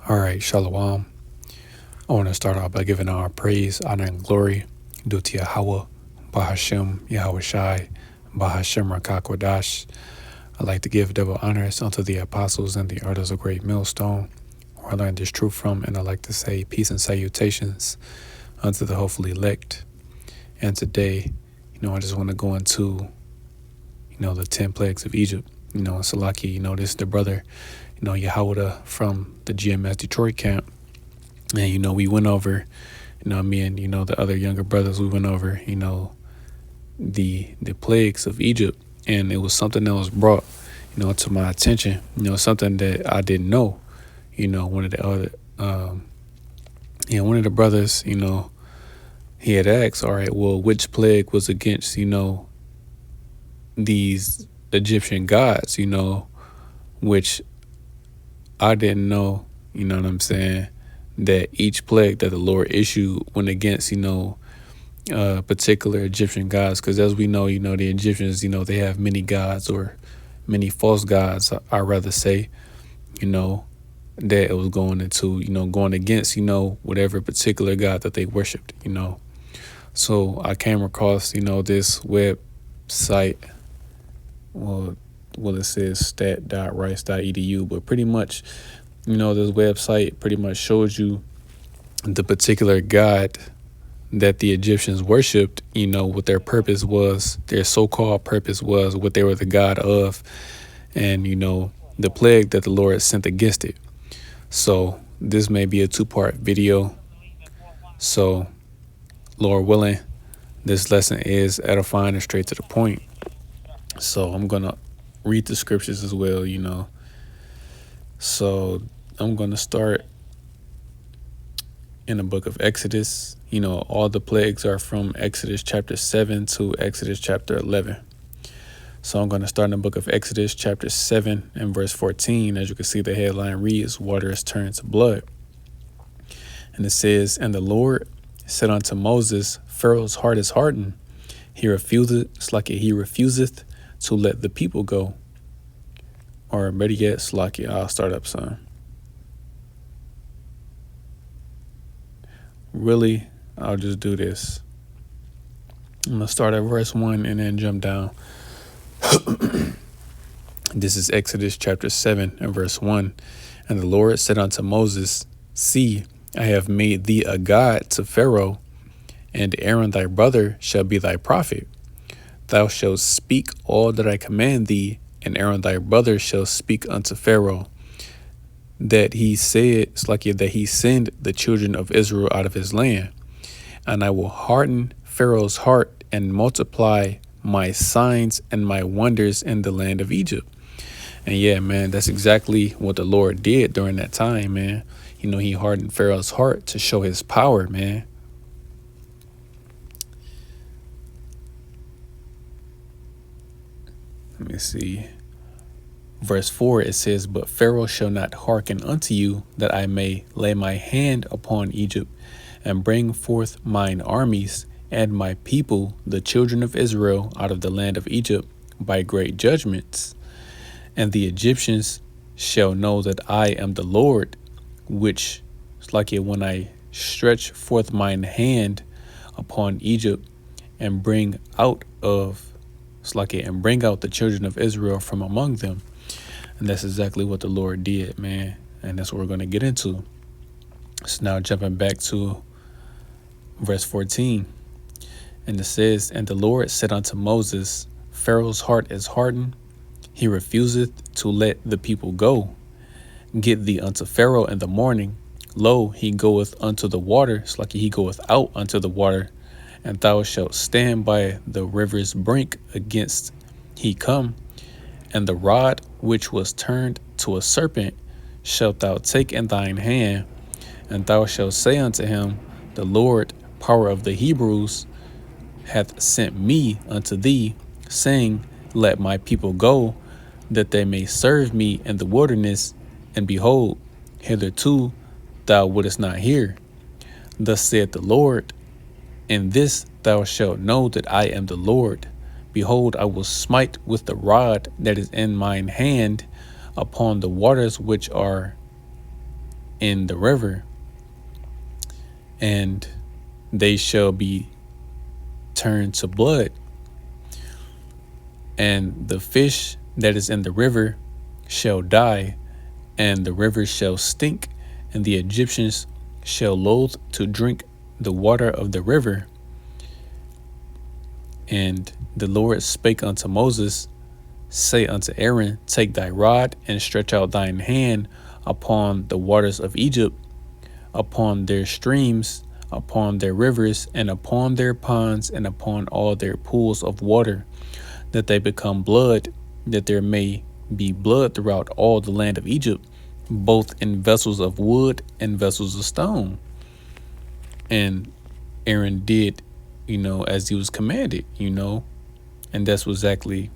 All right, Shalom. I want to start off by giving our praise, honor, and glory due to Yahweh, Bahashem, Yahweh Shai, Bahashem Rakakwadash. I'd like to give double honors unto the apostles and the elders of Great Millstone, where I learned this truth from, and I'd like to say peace and salutations unto the hopefully elect. And today, I just want to go into, the 10 plagues of Egypt. Salaki, this is the brother, Yahweh from the GMS Detroit camp. And, we went over, me and, the other younger brothers, we went over, the plagues of Egypt. And it was something that was brought, to my attention, something that I didn't know. One of the other, one of the brothers, he had asked, all right, well, which plague was against, these Egyptian gods, which I didn't know, you know what I'm saying, that each plague that the Lord issued went against, particular Egyptian gods. Because as we know, the Egyptians, they have many gods, or many false gods, I rather say, that it was going into, going against, whatever particular god that they worshipped, So I came across, this website. Well, it says stat.rice.edu, but pretty much, this website pretty much shows you the particular god that the Egyptians worshipped, what their purpose was, their so-called purpose was, what they were the god of, and, the plague that the Lord sent against it. So this may be a 2-part video. So, Lord willing, this lesson is edifying and straight to the point. So I'm going to read the scriptures as well, So I'm going to start in the book of Exodus. All the plagues are from Exodus chapter 7 to Exodus chapter 11. So I'm going to start in the book of Exodus chapter 7 and verse 14. As you can see, the headline reads, "Water is turned to blood." And it says, "And the Lord said unto Moses, Pharaoh's heart is hardened. He refuseth to let the people go." Or better yet, Slakia, I'll start up, son. Really, I'll just do this. I'm going to start at verse 1 and then jump down. This is Exodus chapter 7 and verse 1. "And the Lord said unto Moses, See, I have made thee a god to Pharaoh, and Aaron thy brother shall be thy prophet. Thou shalt speak all that I command thee, and Aaron thy brother shall speak unto Pharaoh, that he send the children of Israel out of his land. And I will harden Pharaoh's heart and multiply my signs and my wonders in the land of Egypt." And yeah, man, that's exactly what the Lord did during that time, man. He hardened Pharaoh's heart to show his power, man. Let me see. Verse 4, it says, "But Pharaoh shall not hearken unto you, that I may lay my hand upon Egypt, and bring forth mine armies and my people, the children of Israel, out of the land of Egypt by great judgments. And the Egyptians shall know that I am the Lord, which is like it when I stretch forth mine hand upon Egypt and bring out the children of Israel from among them." And that's exactly what the Lord did, man. And that's what we're going to get into. So now jumping back to verse 14. And it says, "And the Lord said unto Moses, Pharaoh's heart is hardened. He refuseth to let the people go. Get thee unto Pharaoh in the morning. Lo, he goeth unto the water. It's like he goeth out unto the water. And thou shalt stand by the river's brink against he come. And the rod which was turned to a serpent shalt thou take in thine hand. And thou shalt say unto him, The Lord, power of the Hebrews, hath sent me unto thee, saying, Let my people go, that they may serve me in the wilderness. And behold, hitherto thou wouldest not hear. Thus saith the Lord, In this thou shalt know that I am the Lord. Behold, I will smite with the rod that is in mine hand upon the waters which are in the river, and they shall be turned to blood. And the fish that is in the river shall die, and the river shall stink, and the Egyptians shall loathe to drink the water of the river. And the Lord spake unto Moses, say unto Aaron, take thy rod and stretch out thine hand upon the waters of Egypt, upon their streams, upon their rivers, and upon their ponds, and upon all their pools of water, that they become blood, that there may be blood throughout all the land of Egypt, both in vessels of wood and vessels of stone. And Aaron did, as he was commanded, and that's exactly,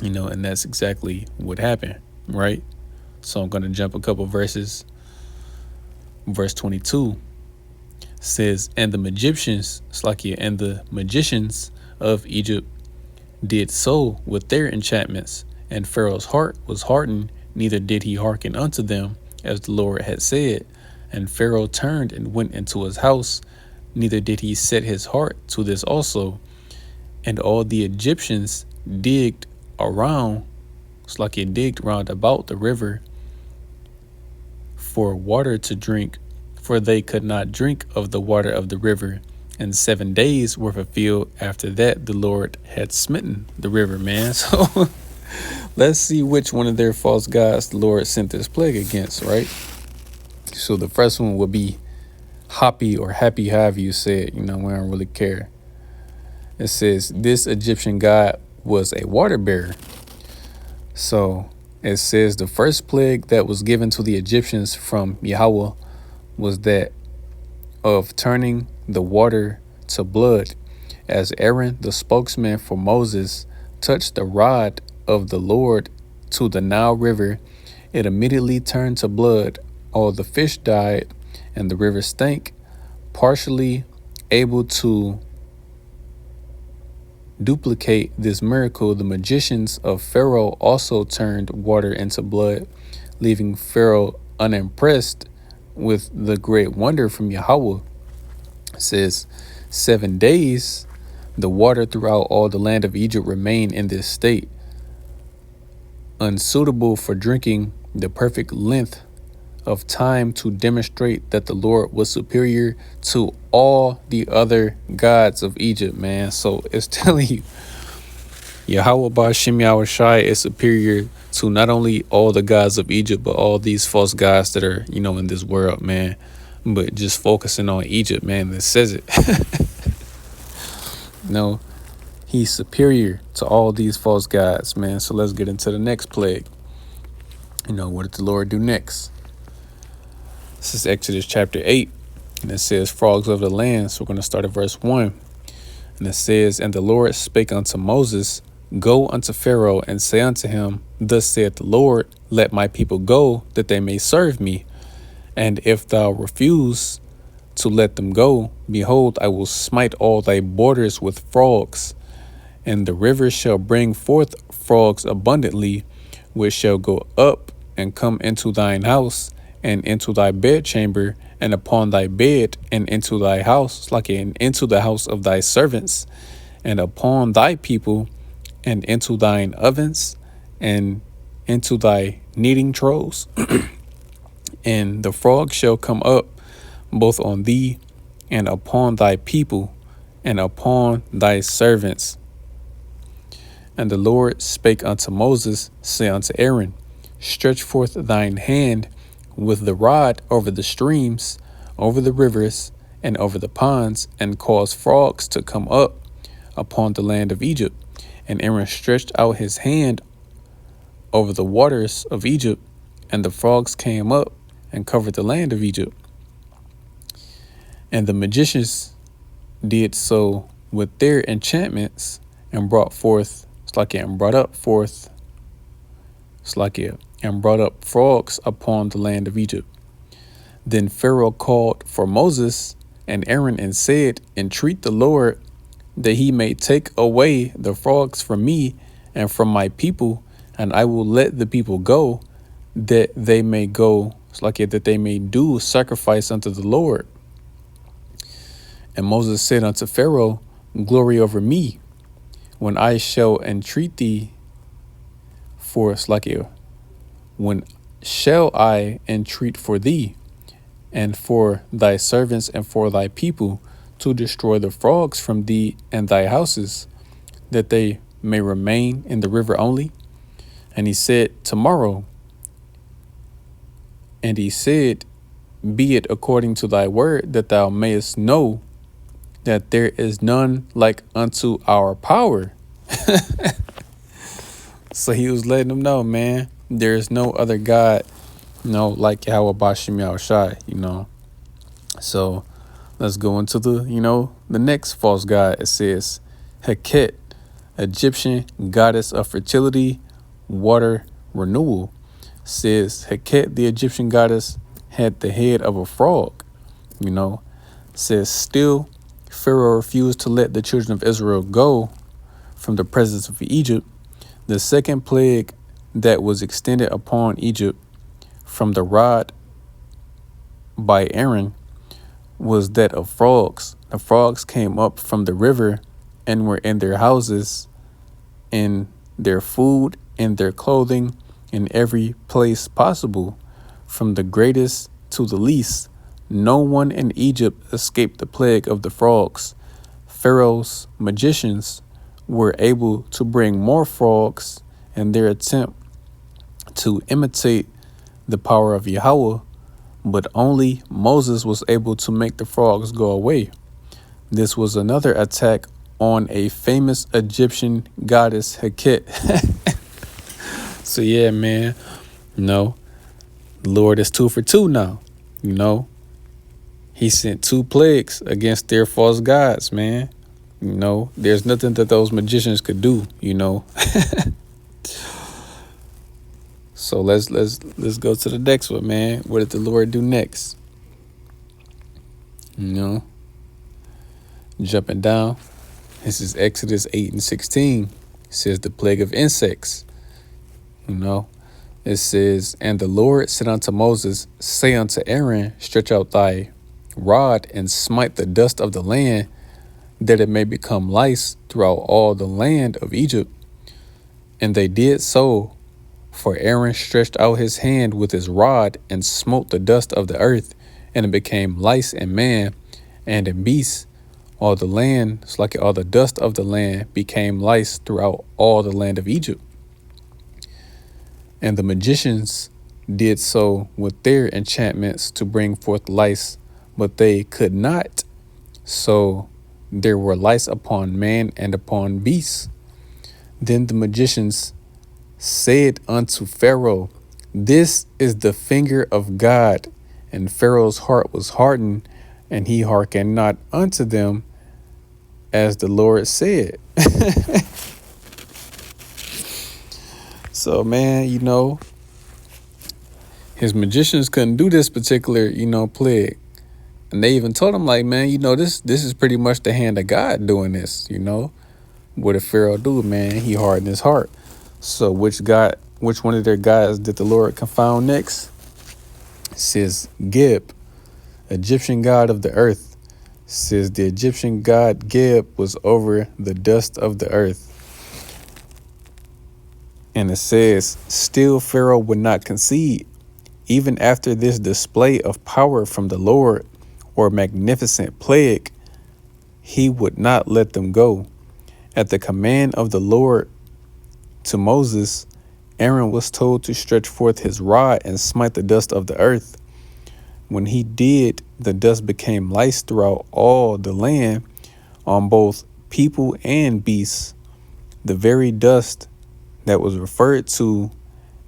and that's exactly what happened, right? So I'm going to jump a couple verses. Verse 22 says, and the Egyptians, Slakia, and the magicians of Egypt did so with their enchantments, and Pharaoh's heart was hardened, neither did he hearken unto them, as the Lord had said. And Pharaoh turned and went into his house, neither did he set his heart to this also. And all the Egyptians digged around, Slakia, digged round about the river for water to drink, for they could not drink of the water of the river. And 7 days were fulfilled after that the Lord had smitten the river, man. So let's see which one of their false gods the Lord sent this plague against, right? So the first one would be Hapi, or Happy, however you say it. We don't really care. It says this Egyptian god was a water bearer. So it says the first plague that was given to the Egyptians from Yahweh was that of turning the water to blood. As Aaron, the spokesman for Moses, touched the rod of the Lord to the Nile River, it immediately turned to blood. All the fish died, and the river stank. Partially able to duplicate this miracle, the magicians of Pharaoh also turned water into blood, leaving Pharaoh unimpressed with the great wonder from Yahweh. It says 7 days the water throughout all the land of Egypt remained in this state, unsuitable for drinking, the perfect length of time to demonstrate that the Lord was superior to all the other gods of Egypt, man. So it's telling you Yahweh Ba'Shem Yahweh Shai is superior to not only all the gods of Egypt, but all these false gods that are, in this world, man. But just focusing on Egypt, man, that says it. He's superior to all these false gods, man. So let's get into the next plague. What did the Lord do next? This is Exodus chapter 8, and it says frogs of the land. So we're going to start at verse 1. And it says, and the Lord spake unto Moses, go unto Pharaoh and say unto him, thus saith the Lord, let my people go, that they may serve me. And if thou refuse to let them go, behold, I will smite all thy borders with frogs, and the river shall bring forth frogs abundantly, which shall go up and come into thine house, and into thy bedchamber, and upon thy bed, and into thy house, and into the house of thy servants, and upon thy people, and into thine ovens, and into thy kneading troughs. And the frog shall come up both on thee, and upon thy people, and upon thy servants. And the Lord spake unto Moses, say unto Aaron, stretch forth thine hand with the rod over the streams, over the rivers, and over the ponds, and cause frogs to come up upon the land of Egypt. And Aaron stretched out his hand over the waters of Egypt, and the frogs came up and covered the land of Egypt. And the magicians did so with their enchantments, and brought forth, and brought up frogs upon the land of Egypt. Then Pharaoh called for Moses and Aaron and said, entreat the Lord that he may take away the frogs from me and from my people, and I will let the people go, that they may go It's like it that they may do sacrifice unto the Lord. And Moses said unto Pharaoh, glory over me, when I shall entreat thee for Slakia. When shall I entreat for thee and for thy servants and for thy people to destroy the frogs from thee and thy houses, that they may remain in the river only? And he said, tomorrow. And he said, be it according to thy word, that thou mayest know that there is none like unto our power. So he was letting them know, man, there is no other God, like Yahweh Bashim Yahushai, So let's go into the next false god. It says Heket, Egyptian goddess of fertility, water renewal. Says Heket, the Egyptian goddess, had the head of a frog. Says still Pharaoh refused to let the children of Israel go from the presence of Egypt. The second plague that was extended upon Egypt from the rod by Aaron was that of frogs. The frogs came up from the river and were in their houses, in their food, in their clothing, in every place possible, from the greatest to the least. No one in Egypt escaped the plague of the frogs. Pharaoh's magicians were able to bring more frogs in their attempt to imitate the power of Yahweh, but only Moses was able to make the frogs go away. This was another attack on a famous Egyptian goddess, Heket. So yeah, man, the Lord is 2 for 2 now. He sent 2 plagues against their false gods, man. There's nothing that those magicians could do, So let's go to the next one, man. What did the Lord do next? Jumping down. This is Exodus 8:16. It says the plague of insects. It says, and the Lord said unto Moses, say unto Aaron, stretch out thy rod and smite the dust of the land, that it may become lice throughout all the land of Egypt. And they did so, for Aaron stretched out his hand with his rod and smote the dust of the earth, and it became lice in man and in beasts. All the land, it's like all the dust of the land became lice throughout all the land of Egypt. And the magicians did so with their enchantments to bring forth lice, but they could not. So there were lice upon man and upon beasts. Then the magicians said unto Pharaoh, this is the finger of God. And Pharaoh's heart was hardened, and he hearkened not unto them, as the Lord said. So, man, his magicians couldn't do this particular, plague. And they even told him, like, man, this is pretty much the hand of God doing this, What did Pharaoh do, man? He hardened his heart. So which one of their gods did the Lord confound next? It says Geb, Egyptian god of the earth. It says the Egyptian god Geb was over the dust of the earth. And it says, still Pharaoh would not concede, even after this display of power from the Lord, or magnificent plague, he would not let them go. At the command of the Lord to Moses, Aaron was told to stretch forth his rod and smite the dust of the earth. When he did, the dust became lice throughout all the land, on both people and beasts. The very dust that was referred to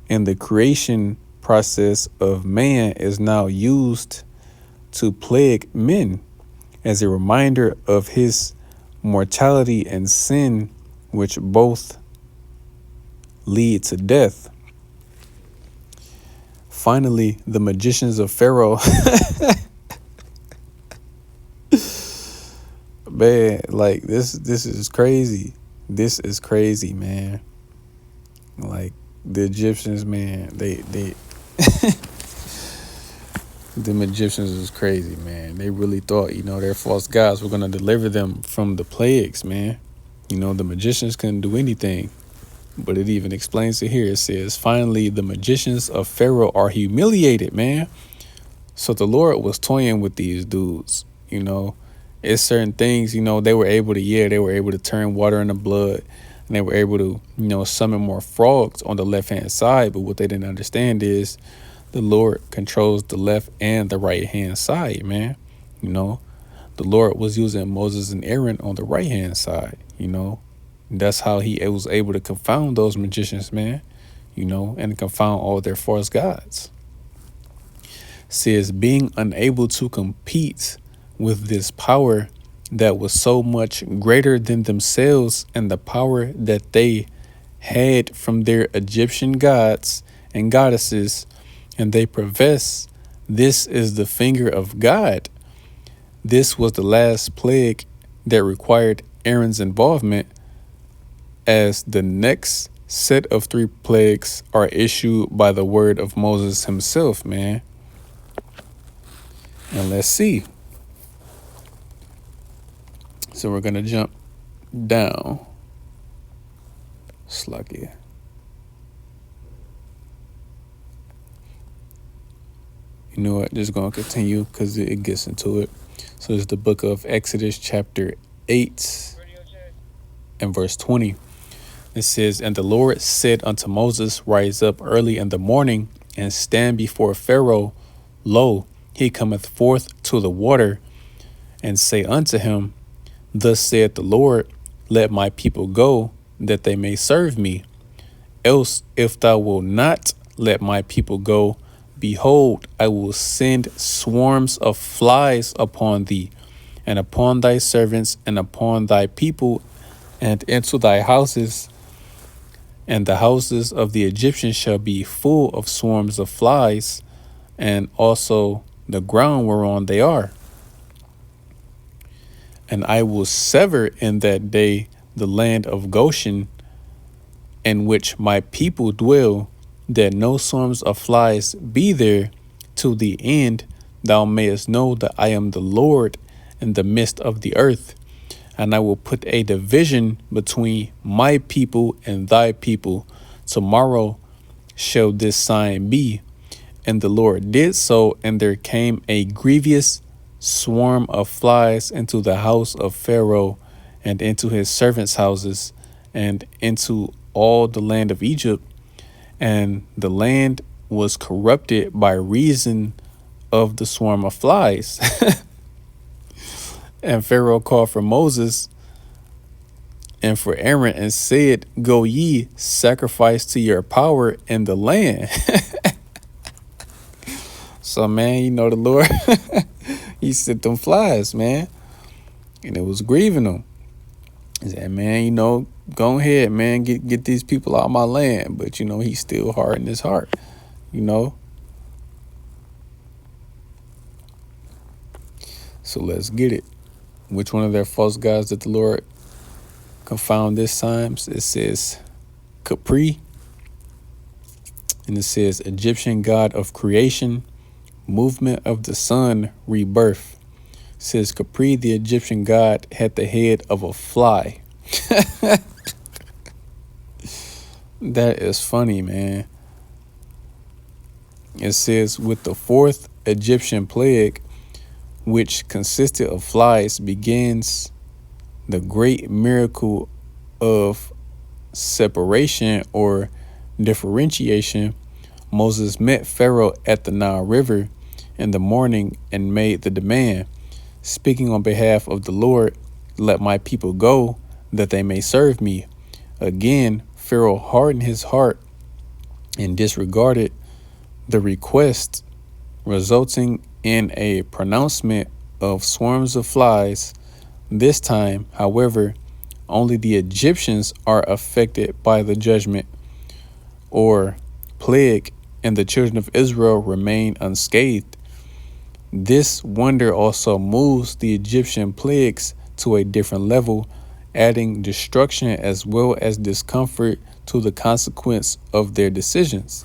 in the creation process of man is now used to plague men as a reminder of his mortality and sin, which both lead to death. Finally, the magicians of Pharaoh, man, like this is crazy. This is crazy, man. Like the Egyptians, man, they Them Egyptians is crazy, man. They really thought, their false gods were going to deliver them from the plagues, man. The magicians couldn't do anything. But it even explains it here. It says, finally, the magicians of Pharaoh are humiliated, man. So the Lord was toying with these dudes, It's certain things, they were able to turn water into blood. And they were able to, summon more frogs on the left-hand side. But what they didn't understand is the Lord controls the left and the right-hand side, man. The Lord was using Moses and Aaron on the right-hand side, That's how he was able to confound those magicians, man, and confound all their false gods. Says being unable to compete with this power that was so much greater than themselves and the power that they had from their Egyptian gods and goddesses, and they profess this is the finger of God. This was the last plague that required Aaron's involvement, as the next set of 3 plagues are issued by the word of Moses himself, man. And let's see. So we're going to jump down. Sluggy. You know what? Just going to continue because it gets into it. So it's the book of Exodus chapter 8 and verse 20. It says, and the Lord said unto Moses, rise up early in the morning and stand before Pharaoh. Lo, he cometh forth to the water, and say unto him, thus saith the Lord, let my people go, that they may serve me. Else, if thou wilt not let my people go, behold, I will send swarms of flies upon thee, and upon thy servants, and upon thy people, and into thy houses. And the houses of the Egyptians shall be full of swarms of flies, and also the ground whereon they are. And I will sever in that day the land of Goshen, in which my people dwell, that no swarms of flies be there, to the end thou mayest know that I am the Lord in the midst of the earth. And I will put a division between my people and thy people. Tomorrow shall this sign be. And the Lord did so, and there came a grievous swarm of flies into the house of Pharaoh, and into his servants' houses, and into all the land of Egypt. And the land was corrupted by reason of the swarm of flies. And Pharaoh called for Moses and for Aaron and said, go ye, sacrifice to your power in the land. So, man, the Lord, he sent them flies, man. And it was grieving them. He said, man, go ahead, man, get these people out of my land. But, he's still hard in his heart, So let's get it. Which one of their false gods did the Lord confound this time? It says Capri. And it says Egyptian god of creation, movement of the sun, rebirth. It says Capri, the Egyptian god, had the head of a fly. That is funny, man. It says with the 4th Egyptian plague, which consisted of flies, begins the great miracle of separation or differentiation. Moses met Pharaoh at the Nile River in the morning and made the demand, speaking on behalf of the Lord, let my people go, that they may serve me. Again, Pharaoh hardened his heart and disregarded the request, resulting in a pronouncement of swarms of flies. This time, however, only the Egyptians are affected by the judgment or plague, and the children of Israel remain unscathed. This wonder also moves the Egyptian plagues to a different level, adding destruction as well as discomfort to the consequence of their decisions.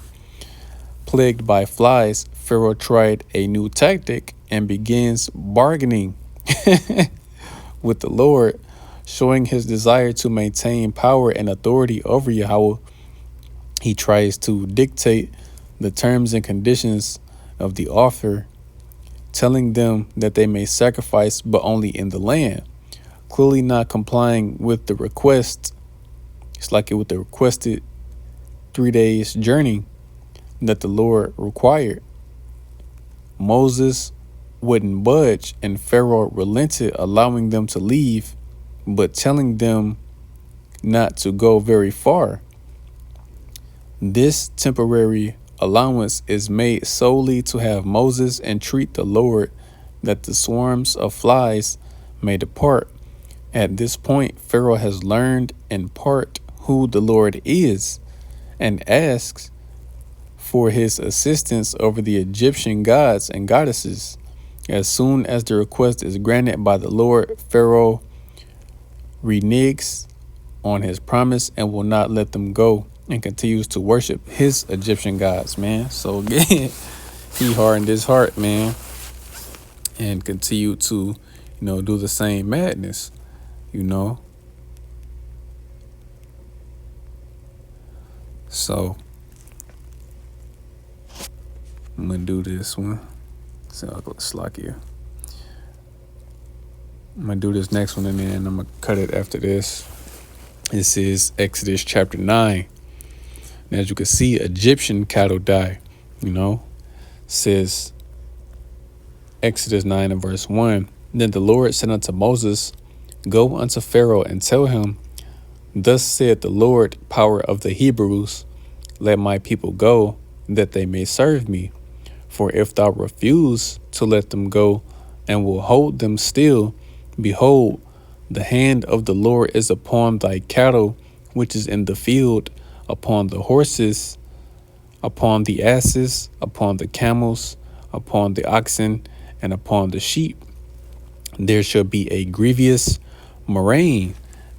Plagued by flies, Pharaoh tried a new tactic and begins bargaining with the Lord, showing his desire to maintain power and authority over Yahweh. He tries to dictate the terms and conditions of the offer, telling them that they may sacrifice but only in the land, clearly not complying with the request. It's like it with the requested 3 days journey that the Lord required. Moses wouldn't budge, and Pharaoh relented, allowing them to leave, but telling them not to go very far. This temporary allowance is made solely to have Moses entreat the Lord that the swarms of flies may depart. At this point, Pharaoh has learned in part who the Lord is and asks for his assistance over the Egyptian gods and goddesses. As soon as the request is granted by the Lord, Pharaoh reneges on his promise and will not let them go, and continues to worship his Egyptian gods, man. So again, he hardened his heart, man, and continued to, do the same madness, So I'm gonna do this one. So I'll go slack here. I'm gonna do this next one and then I'm gonna cut it after this. This is Exodus chapter 9. And as you can see, Egyptian cattle die, says Exodus 9 and verse 1. Then the Lord said unto Moses, Go unto Pharaoh and tell him, Thus saith the Lord, power of the Hebrews, Let my people go, that they may serve me. For if thou refuse to let them go and will hold them still, behold, the hand of the Lord is upon thy cattle, which is in the field, upon the horses, upon the asses, upon the camels, upon the oxen, and upon the sheep. There shall be a grievous murrain.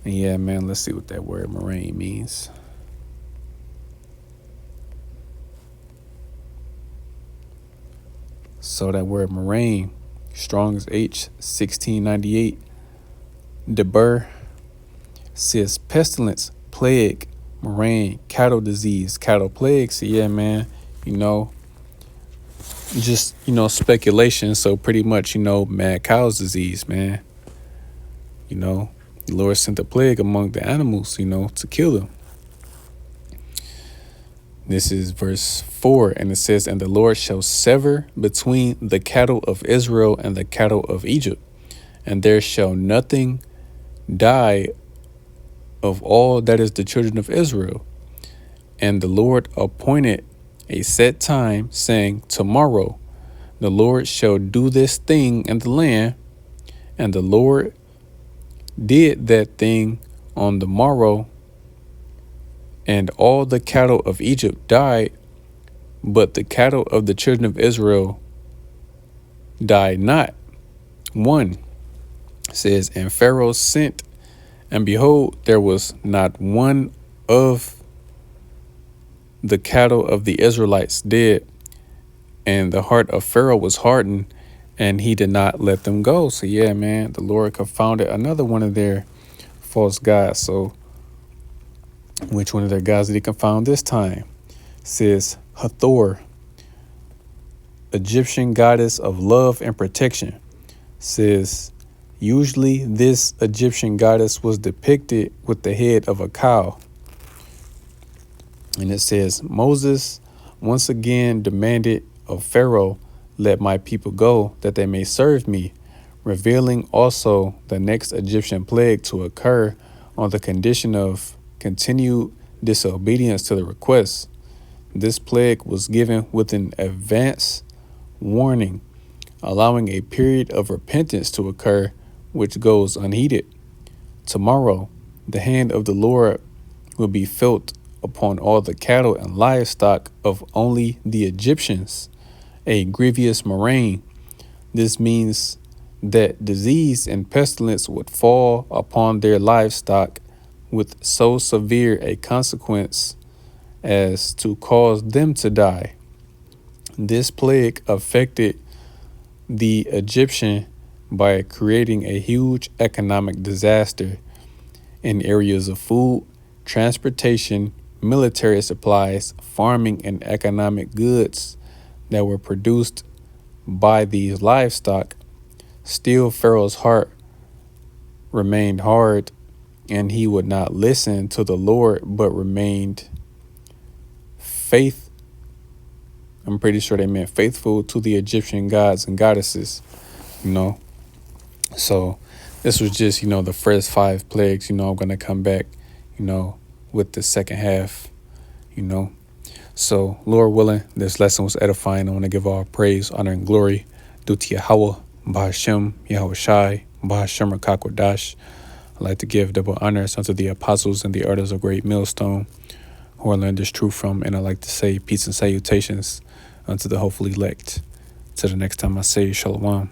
And yeah, man, let's see what that word murrain means. So that word murrain, Strong's H 1698, Deber, says pestilence, plague, murrain, cattle disease, cattle plague. So yeah, man, just, speculation. So pretty much, mad cow's disease, man. The Lord sent a plague among the animals, to kill them. This is verse 4, and it says, And the Lord shall sever between the cattle of Israel and the cattle of Egypt, and there shall nothing die of all that is the children of Israel. And the Lord appointed a set time, saying, Tomorrow the Lord shall do this thing in the land. And the Lord did that thing on the morrow, and all the cattle of Egypt died, but the cattle of the children of Israel died not. 1 says, And Pharaoh sent, and behold, there was not one of the cattle of the Israelites dead, and the heart of Pharaoh was hardened, and he did not let them go. So yeah, man, the Lord confounded another one of their false gods. So which one of their gods did he confound this time? It says Hathor, Egyptian goddess of love and protection. It says usually this Egyptian goddess was depicted with the head of a cow. And it says Moses once again demanded of Pharaoh, Let my people go, that they may serve me, revealing also the next Egyptian plague to occur on the condition of continued disobedience to the request. This plague was given with an advance warning, allowing a period of repentance to occur, which goes unheeded. Tomorrow, the hand of the Lord will be felt upon all the cattle and livestock of only the Egyptians, a grievous murrain. This means that disease and pestilence would fall upon their livestock with so severe a consequence as to cause them to die. This plague affected the Egyptian by creating a huge economic disaster in areas of food, transportation, military supplies, farming, and economic goods that were produced by these livestock. Still, Pharaoh's heart remained hard, and he would not listen to the Lord, but remained faith. I'm pretty sure they meant faithful to the Egyptian gods and goddesses, you know. So this was just, the first 5 plagues. I'm going to come back, with the second half, So, Lord willing, this lesson was edifying. I want to give all praise, honor, and glory due to Yahweh, Bahashem, Yahweh Shai, Bahashem Rakakwadash. I'd like to give double honors unto the apostles and the elders of Great Millstone, who I learned this truth from. And I'd like to say peace and salutations unto the hopefully elect. Till the next time I say Shalom.